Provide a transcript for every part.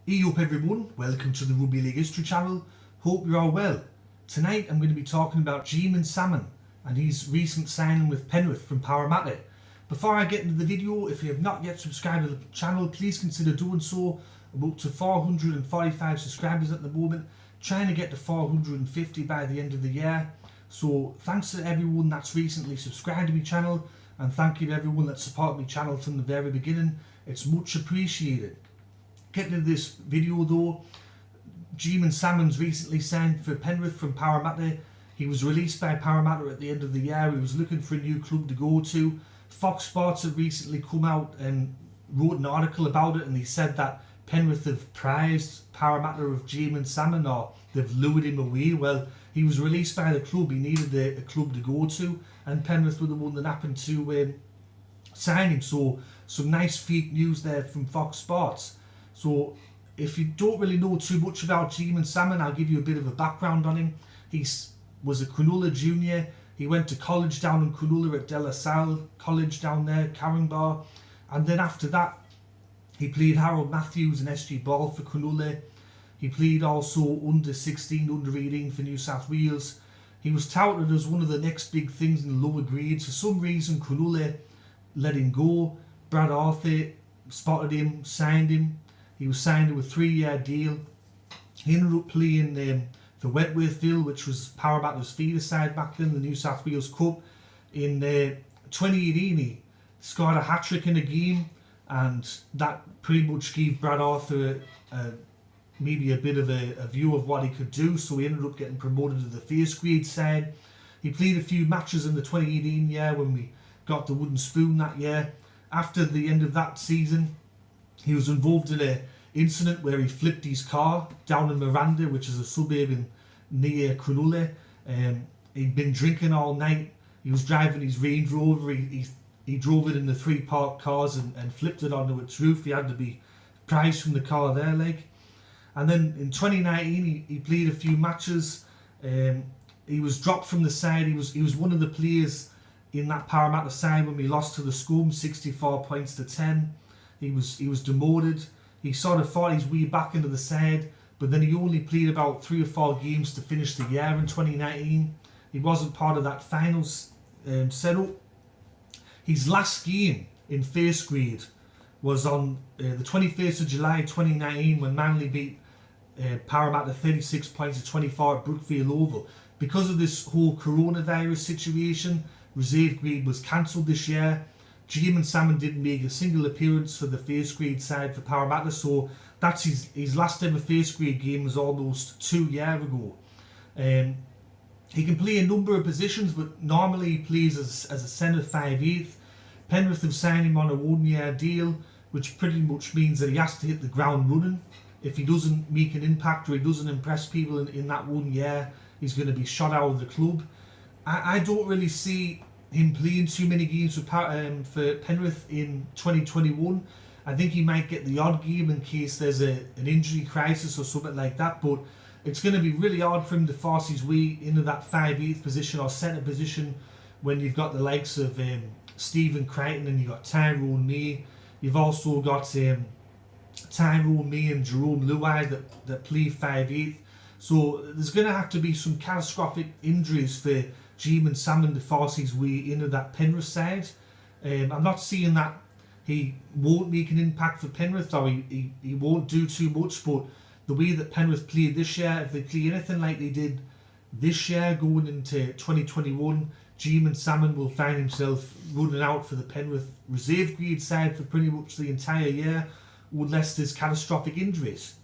Hey up everyone, welcome to the Rugby League History channel. Hope you're all well. Tonight I'm going to be talking about Jaeman Salmon and his recent signing with Penrith from Parramatta. Before I get into the video, if you have not yet subscribed to the channel, please consider doing so. I'm up to 445 subscribers at the moment, trying to get to 450 by the end of the year. So thanks to everyone that's recently subscribed to my channel, and thank you to everyone that supported my channel from the very beginning. It's much appreciated. Getting into this video though, Jaeman Salmon's recently signed for Penrith from Parramatta. He was released by Parramatta at the end of the year. He was looking for a new club to go to. Fox Sports have recently come out and wrote an article about it, and they said that Penrith have prized Parramatta of Jaeman Salmon, or they've lured him away. Well, he was released by the club. He needed a club to go to, and Penrith were the one that happened to sign him. So some nice fake news there from Fox Sports. So if you don't really know too much about Jaeman Salmon, I'll give you a bit of a background on him. He was a Cronulla junior. He went to college down in Cronulla at De La Salle College down there, Caringbah. And then after that, he played Harold Matthews and SG Ball for Cronulla. He played also under 16, under 18 for New South Wales. He was touted as one of the next big things in the lower grades. For some reason, Cronulla let him go. Brad Arthur spotted him, signed him. He was signed to a 3-year deal. He ended up playing for Wentworthville, which was Parramatta's feeder side back then, the New South Wales Cup. In 2018, he scored a hat-trick in a game, and that pretty much gave Brad Arthur maybe a bit of a view of what he could do, so he ended up getting promoted to the first grade side. He played a few matches in the 2018 year when we got the wooden spoon that year. After the end of that season, he was involved in an incident where he flipped his car down in Miranda, which is a suburb near Cronulla. He'd been drinking all night. He was driving his Range Rover. He drove it in the 3 parked cars and flipped it onto its roof. He had to be prized from the car there, like. And then in 2019, he played a few matches. He was dropped from the side. He was one of the players in that Parramatta side when we lost to the Scum, 64 points to 10. He was demoted. He sort of fought his way back into the side, but then he only played about 3 or 4 games to finish the year in 2019. He wasn't part of that finals setup. His last game in first grade was on the 21st of July 2019 when Manly beat Parramatta 36 points to 24 at Brookfield Oval. Because of this whole coronavirus situation, reserve grade was cancelled this year. Jaeman Salmon didn't make a single appearance for the first grade side for Parramatta, so that's his last ever first grade game was almost 2 years ago. He can play a number of positions, but normally he plays as a centre 5/8. Penrith have signed him on a 1-year deal, which pretty much means that he has to hit the ground running. If he doesn't make an impact or he doesn't impress people in that 1 year, he's going to be shot out of the club. I don't really see him playing too many games for Penrith in 2021. I think he might get the odd game in case there's an injury crisis or something like that, but it's going to be really hard for him to force his way into that 5/8 position or centre position when you've got the likes of Stephen Crichton and you've got Tyrone May. You've also got Tyrone May and Jerome Luai that play 5/8. So there's going to have to be some catastrophic injuries for Jaeman Salmon to force his way into that Penrith side. I'm not saying that he won't make an impact for Penrith or he won't do too much, but the way that Penrith played this year, if they play anything like they did this year going into 2021, Jaeman Salmon will find himself running out for the Penrith reserve grade side for pretty much the entire year, unless there's catastrophic injuries.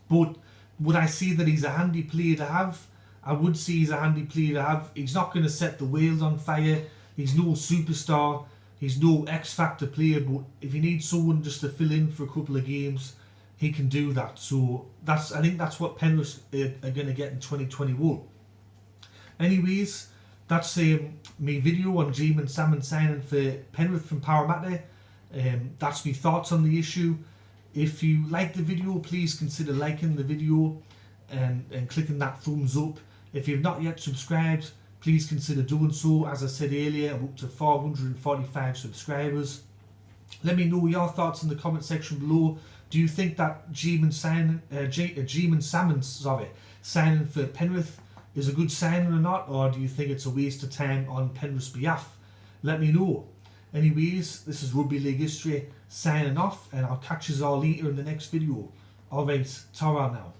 But would I say that he's a handy player to have? I would say he's a handy player to have. He's not going to set the world on fire. He's no superstar. He's no X-Factor player, but if you need someone just to fill in for a couple of games, he can do that. So I think that's what Penrith are going to get in 2021. Anyways, that's my video on Jaeman Salmon signing for Penrith from Parramatta. That's my thoughts on the issue. If you like the video, please consider liking the video and clicking that thumbs up. If you've not yet subscribed, please consider doing so. As I said earlier, I'm up to 445 subscribers. Let me know your thoughts in the comment section below. Do you think that Jaeman Salmon, signing for Penrith is a good signing or not, or do you think it's a waste of time on Penrith's behalf? Let me know. Anyways, this is Rugby League History signing off, and I'll catch you all later in the next video. Alright, ta-ra now.